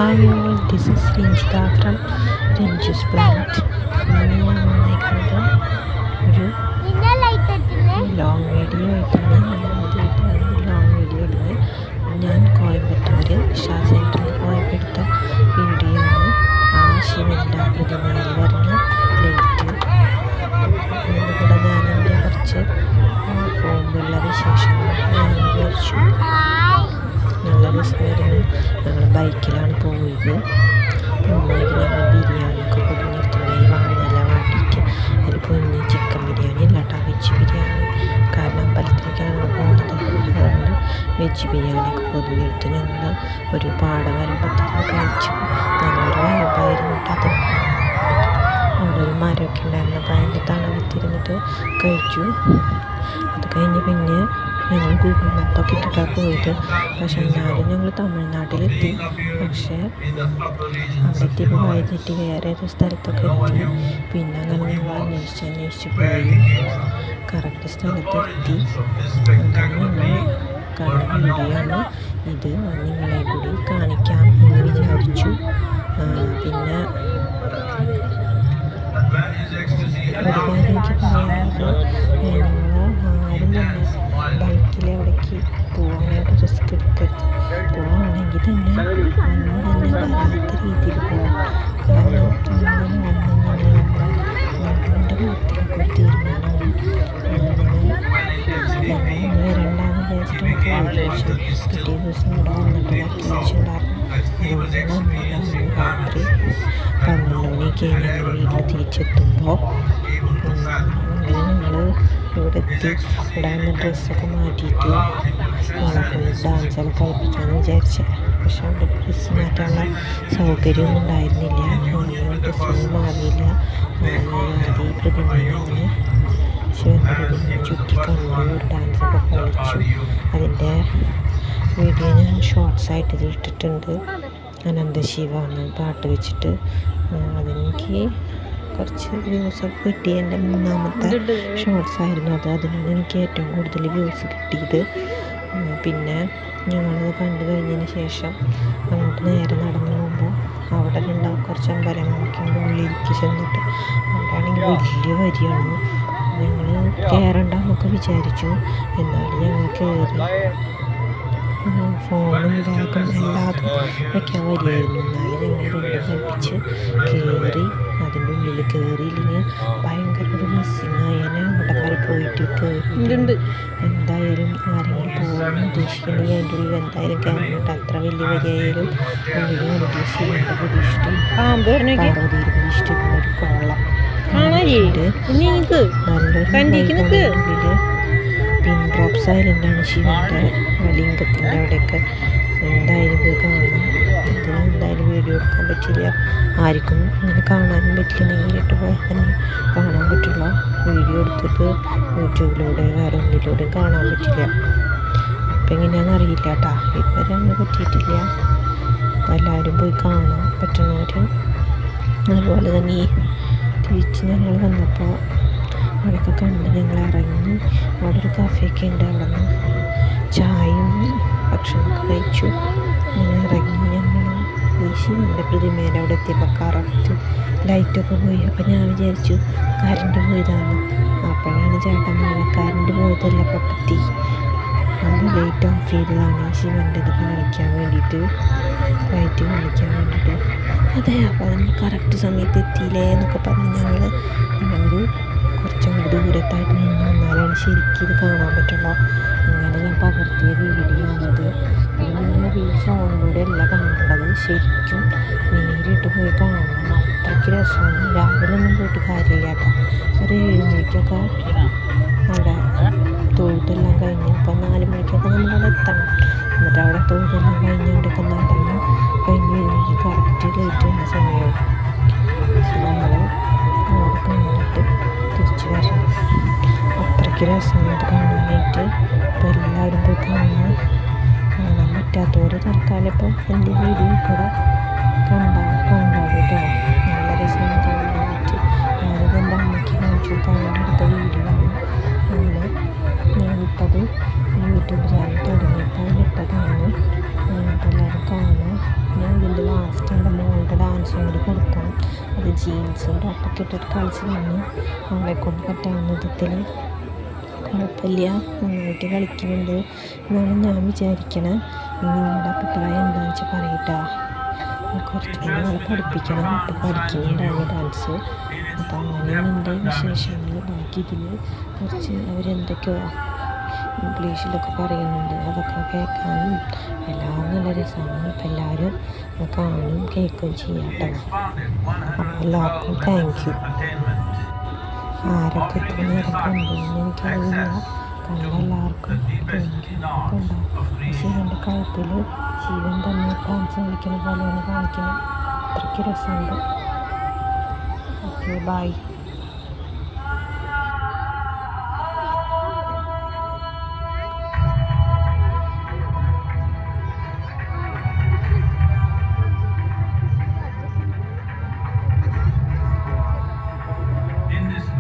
Hi all, this is Renjita from Renju's Planet. ഇന്ന് ഞാൻ വന്നേക്കുന്നത് ഒരു ലോങ് വീഡിയോ ആയിട്ടാണ്. ആദ്യമായിട്ടാണ് ലോങ് വീഡിയോ ഇടുന്നത്. ഞാൻ കോയമ്പത്തൂർ ഷാ സെൻറ്ററിൽ പോയപ്പോൾ എടുത്ത വീഡിയോ ആണ്. ആ ശിവൻ്റെ പ്രതിമയിൽ വരുന്ന ലൈറ്റ്. അതുകൂടെ ഞാൻ എൻ്റെ കുറച്ച് പോകുമ്പോഴുള്ള വിശേഷങ്ങൾ ഞാൻ വിചാരിച്ചു. നല്ല രസമായിരുന്നു. ഞങ്ങൾ ബൈക്കിലാണ് പോയത്. പോകുമ്പോഴേക്ക് ഞങ്ങൾ ബിരിയാണിയൊക്കെ കൊടുത്തിട്ടുണ്ടായി. വാഴയില വാട്ടിയിട്ട് അതിൽ പൊരിഞ്ഞ് ചിക്കൻ ബിരിയാണി അല്ലാട്ടോ, വെജ് ബിരിയാണി. കാരണം അമ്പലത്തിലേക്കാണ് പോകുന്നത്. അതുകൊണ്ട് വെജ് ബിരിയാണിയൊക്കെ പൊതിഞ്ഞെടുത്ത് ഞങ്ങൾ ഒരു പാടം വരുമ്പോഴത്തേക്ക് കഴിച്ചു. നല്ലൊരു വൈബായിരുന്നു അത്. അവിടെ ഒരു മരമൊക്കെ ഉണ്ടായിരുന്നപ്പോൾ അതിൻ്റെ തണലത്തിരുന്നിട്ട് കഴിച്ചു. അത് കഴിഞ്ഞ് പിന്നെ ഞങ്ങൾ ഗൂഗിൾ മാപ്പൊക്കെ ഇട്ടിട്ടാണ് പോയത്. പക്ഷെ എന്നാലും ഞങ്ങൾ തമിഴ്നാട്ടിലെത്തി. പക്ഷേ അവിടെ എത്തിയപ്പോൾ വഴി തെറ്റി വേറെ ഏതോ സ്ഥലത്തൊക്കെ എത്തി. പിന്നെ അങ്ങനെ ഞങ്ങൾ അന്വേഷിച്ച് പോയി കറക്റ്റ് സ്ഥലത്തെത്തി. അങ്ങനെ ഞങ്ങൾ കണ്ട വീഡിയോ ആണ് ഇത്. നിങ്ങളെ കൂടി കാണിക്കാം എന്ന് വിചാരിച്ചു. പിന്നെ ഒരു കാര്യം എനിക്ക് പറയാനുള്ളത്, ആരും തന്നെ ബൈക്കിൽ എവിടേക്ക് പോകാനായിട്ട് റിസ്ക് എടുക്കരുത്. പോകാണെങ്കിൽ തന്നെ വരാത്ത രീതിയിൽ പോകാം. കാരണം അങ്ങനെ വന്നിങ്ങനെ നമ്മുടെ നാടിൻ്റെ ഭാഗത്തിലൊക്കെ ഒരു തീരുമാനമാണ്. ഞങ്ങൾ വരണ്ടാന്ന് വിചാരിച്ചിട്ട് പോയത്. പക്ഷേ പിറ്റേ ദിവസം ഇവിടെ വന്നിട്ട് വെക്കേഷനുണ്ടായിരുന്നു. അതുകൊണ്ട് രാത്രി 12 മണിയൊക്കെ ഞങ്ങൾ വീട്ടിൽ തിരിച്ചെത്തുമ്പോൾ ഞങ്ങൾ ഇവിടെ എത്തി. ഇവിടെ വന്ന് ഡ്രസ്സൊക്കെ മാറ്റിയിട്ട് ഞങ്ങൾക്ക് ഡാൻസൊക്കെ കളിപ്പിക്കാമെന്ന് വിചാരിച്ചത്. പക്ഷെ അവിടെ ഡ്രസ്സ് മാറ്റാനുള്ള സൗകര്യമൊന്നും ഉണ്ടായിരുന്നില്ല. ഡ്രസ്സൊന്നും മാറിയില്ല. ആദ്യം പ്രതിമയിൽ നിന്ന് ശിവൻ്റെ പ്രതിമ ചുറ്റിക്കണ്ടു ഒരു ഡാൻസൊക്കെ കളിച്ചു. അതിൻ്റെ വീഡിയോ ഞാൻ ഷോർട്സായിട്ട് ഇട്ടിട്ടുണ്ട്. അനന്തശിവ എന്ന് പാട്ട് വെച്ചിട്ട് അതെനിക്ക് കുറച്ച് വ്യൂസൊക്കെ കിട്ടി. എൻ്റെ 3ാമത്തെ ഷോർട്സ് ആയിരുന്നു അത്. അതിനാണ് എനിക്ക് ഏറ്റവും കൂടുതൽ വ്യൂസ് കിട്ടിയത്. പിന്നെ ഞങ്ങളത് കണ്ടു കഴിഞ്ഞതിന് ശേഷം അങ്ങോട്ട് നേരെ നടന്നു പോകുമ്പോൾ അവിടെ ഉണ്ടാവും കുറച്ച് അമ്പലങ്ങളൊക്കെ ഉള്ളിലേക്ക് ചെന്നിട്ട്. അവിടെയാണെങ്കിൽ വലിയ വരിയാണ്. ഞങ്ങൾ കയറണ്ടെന്നൊക്കെ വിചാരിച്ചു. എന്നാലും ഞങ്ങൾ കയറി. ഫോണും ബാഗും എല്ലാതും വയ്ക്കാൻ വരികയായിരുന്നു. എന്നാലും ഞങ്ങൾ കൽപ്പിച്ച് കയറി. അതിൻ്റെ ഉള്ളിൽ കയറിയില്ലെങ്കിൽ ഭയങ്കര ഒരു മിസ്സിങ് ആയാലും അവിടെ വരെ പോയിട്ട് കയറിയിട്ടുണ്ട്. എന്തായാലും ആരെങ്കിലും പോകാൻ ഉദ്ദേശിക്കണമെങ്കിൽ അതിൻ്റെ ഉള്ളിൽ എന്തായാലും കയറിയിട്ട് അത്ര വലിയ വരികയായാലും ഉള്ളിൽ ശിവൻ്റെ പ്രതീക്ഷിച്ചിട്ട് പാർവതിയിൽ പ്രതീക്ഷിച്ചിട്ടുള്ള ഒരു കോളം നല്ലൊരു പിൻ ഡ്രോപ്പ് സൈലൻ്റാണ് ശിവൻ്റെ ലിംഗത്തിൻ്റെ അവിടെയൊക്കെ. എന്തായാലും പോയി കാണണം. ഇതിന് എന്തായാലും വീഡിയോ എടുക്കാൻ പറ്റില്ല. ആർക്കും അങ്ങനെ കാണാനും പറ്റില്ല. നേരിട്ട് പോയാൽ തന്നെ കാണാൻ പറ്റില്ല. വീഡിയോ എടുത്തിട്ട് യൂട്യൂബിലൂടെ വേറെ ഒന്നിലൂടെയും കാണാൻ പറ്റില്ല. അപ്പം എങ്ങനെയാണെന്ന് അറിയില്ല കേട്ടോ. ഇതുവരെ അങ്ങനെ പറ്റിയിട്ടില്ല. അപ്പം എല്ലാവരും പോയി കാണാൻ പറ്റുന്നവർ. അതുപോലെ തന്നെ ഈ തിരിച്ച് ഞങ്ങൾ വന്നപ്പോൾ അവിടെയൊക്കെ കണ്ട് ഞങ്ങൾ ഇറങ്ങി. അവിടെ ഒരു കഫേയൊക്കെ ഉണ്ട്. അവിടെ നിന്ന് ചായയും ഭക്ഷണമൊക്കെ കഴിച്ചു. അങ്ങനെ ഇറങ്ങി ഞങ്ങൾ ഈ ശിവൻ്റെ പ്രതിമേൻ്റെ അവിടെ എത്തിയപ്പോൾ കറക്റ്റ് ലൈറ്റൊക്കെ പോയി. അപ്പം ഞാൻ വിചാരിച്ചു കറണ്ട് പോയതാണ്. അപ്പോഴാണ് ചേട്ടൻ കറണ്ട് പോയതല്ല, പൊട്ടത്തി അത് ലൈറ്റ് ഓഫ് ചെയ്തതാണ്. ശിവൻ്റെ ഇത് കാണിക്കാൻ വേണ്ടിയിട്ട്, ലൈറ്റ് കാണിക്കാൻ വേണ്ടിയിട്ട്. അതെ, അപ്പോൾ നമ്മൾ കറക്റ്റ് സമയത്ത് എത്തിയില്ലേ എന്നൊക്കെ പറഞ്ഞ് ഞങ്ങൾ കുറച്ചും കൂടി ദൂരത്തായിട്ട് നിന്ന് വന്നാലാണ് ശരിക്കും ഇത് കാണാൻ പറ്റുള്ളൂ. അങ്ങനെ ഞാൻ പകർത്തിയ വീഡിയോ ആണത്. നിങ്ങൾ ഈ ഫോണിലൂടെ അല്ല കണ്ടത്, ശരിക്കും നേരിട്ട് പോയി കാണണം. അത്രയ്ക്ക് രസമാണ്. രാവിലെ ഒന്നും പോയിട്ട് കാര്യമില്ല കേട്ടോ. ഒരു 7 മണിക്കൊക്കെ അവിടെ തൊഴുതെല്ലാം കഴിഞ്ഞ്, അപ്പം 4 മണിക്കൊക്കെ നമ്മളവിടെ എത്തണം. എന്നിട്ട് അവിടെ തൊഴുതെല്ലാം കഴിഞ്ഞ് അവിടെയൊക്കെ നടന്ന് കഴിഞ്ഞ് വരുമ്പോൾ കറക്റ്റ് ലൈറ്റ് വന്ന സമയവും നമ്മൾ അവിടെ കണ്ടിട്ട് തിരിച്ചു വരണം. അത്രയ്ക്ക് രസമാണ് കാണാനായിട്ട്. അപ്പോൾ എല്ലാവരും പോയി കാണാൻ പറ്റാത്തവർ തൽക്കാലം ഇപ്പം എൻ്റെ വീഡിയോ കൂടെ കണ്ടാൽ കേട്ടോ. നല്ല രസമാണ് കാണാനായിട്ട്. ഞാനത് എൻ്റെ അമ്മയ്ക്ക് കാണിച്ചു കൊടുക്കാൻ എടുത്ത വീഡിയോ ആണ്. അങ്ങനെ ഞാനിപ്പോൾ അത് യൂട്യൂബ് ചാനൽ തുടങ്ങിയപ്പോൾ അതിലിട്ടതാണ്. എല്ലാവരും കാണാൻ. ഞാൻ ഇതിൻ്റെ ലാസ്റ്റ് കൂടി കൊടുക്കണം. അത് ജീൻസും ടോപ്പൊക്കെ ഇട്ടിട്ട് കളിച്ച് വന്ന് അവളെ കൊണ്ട് പറ്റാവുന്ന വിധത്തിൽ കുഴപ്പമില്ല, നന്നായിട്ട് കളിക്കുന്നുണ്ട് എന്നാണ് ഞാൻ വിചാരിക്കണത്. നിങ്ങളുടെ അഭിപ്രായം എന്താണെന്ന് വെച്ചാൽ പറയട്ടാ. കുറച്ചുകൂടി അവളെ പഠിപ്പിക്കണം, ഇപ്പോൾ പഠിക്കുന്നുണ്ടായിരുന്നു ഡാൻസ്. അപ്പോൾ അങ്ങനെയാണ് എൻ്റെ വിശേഷങ്ങൾ. ബാക്കി ഇതിൽ കുറച്ച് അവരെന്തൊക്കെയോ ഇംഗ്ലീഷിലൊക്കെ പറയുന്നുണ്ട്, അതൊക്കെ കേൾക്കാനും എല്ലാം നല്ല രസമാണ്. അപ്പോൾ എല്ലാവരും കാണും കേൾക്കുകയും ചെയ്യാം കേട്ടോ. അപ്പോൾ എല്ലാവർക്കും താങ്ക് യു. ആരൊക്കെ ഇത്ര നേരം കണ്ടെന്ന് എനിക്കറിയില്ല. കണ്ട എല്ലാവർക്കും താങ്ക് യു. കണ്ടോ ശിവൻ്റെ കഴുത്തിൽ ശിവൻ തന്നെ ഡാൻസ് കളിക്കുന്ന പോലെയാണ് കാണിക്കുന്നത്. അത്രയ്ക്ക് രസമുണ്ട്. Okay bye.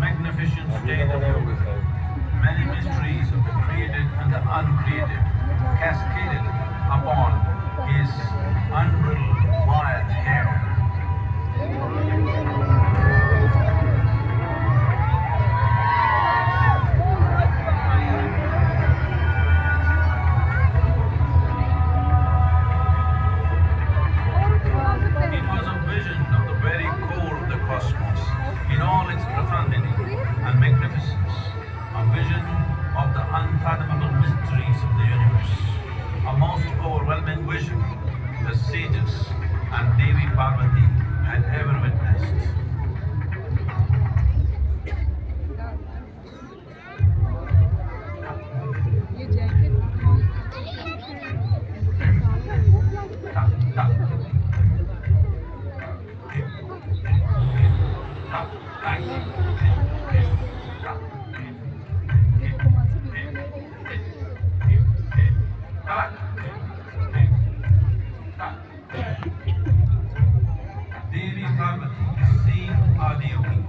Magnificent state of yoga, many mysteries of the created and the uncreated cascaded upon his unbridled wild hair. It was a vision of the very core of the cosmos in all its profundity and magnificence, a vision of the unfathomable mysteries of the universe, a most overwhelming vision the sages and Devi Parvati had ever witnessed. Devi Parvati, seeing Adiyogi,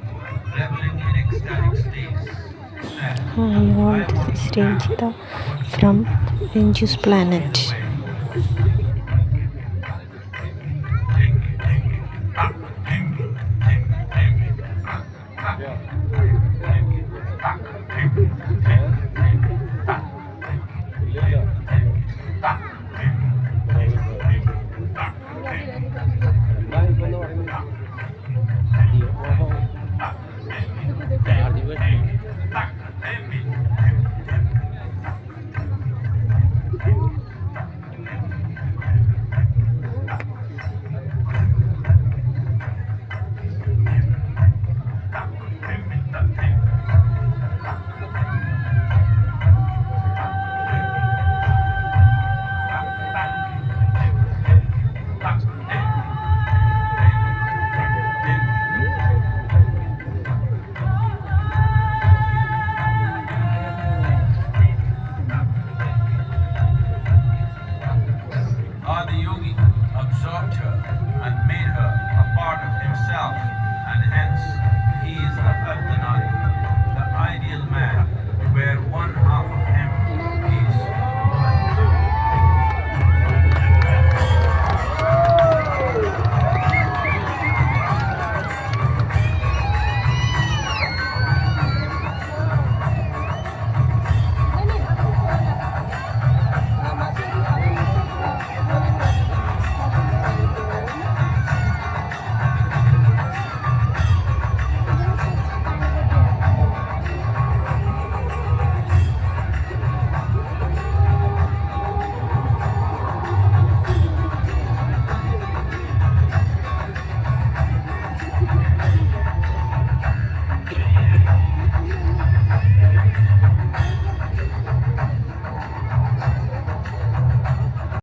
reveling in ecstatic states, said, Hi all, this is Ranjita from Renju's Planet.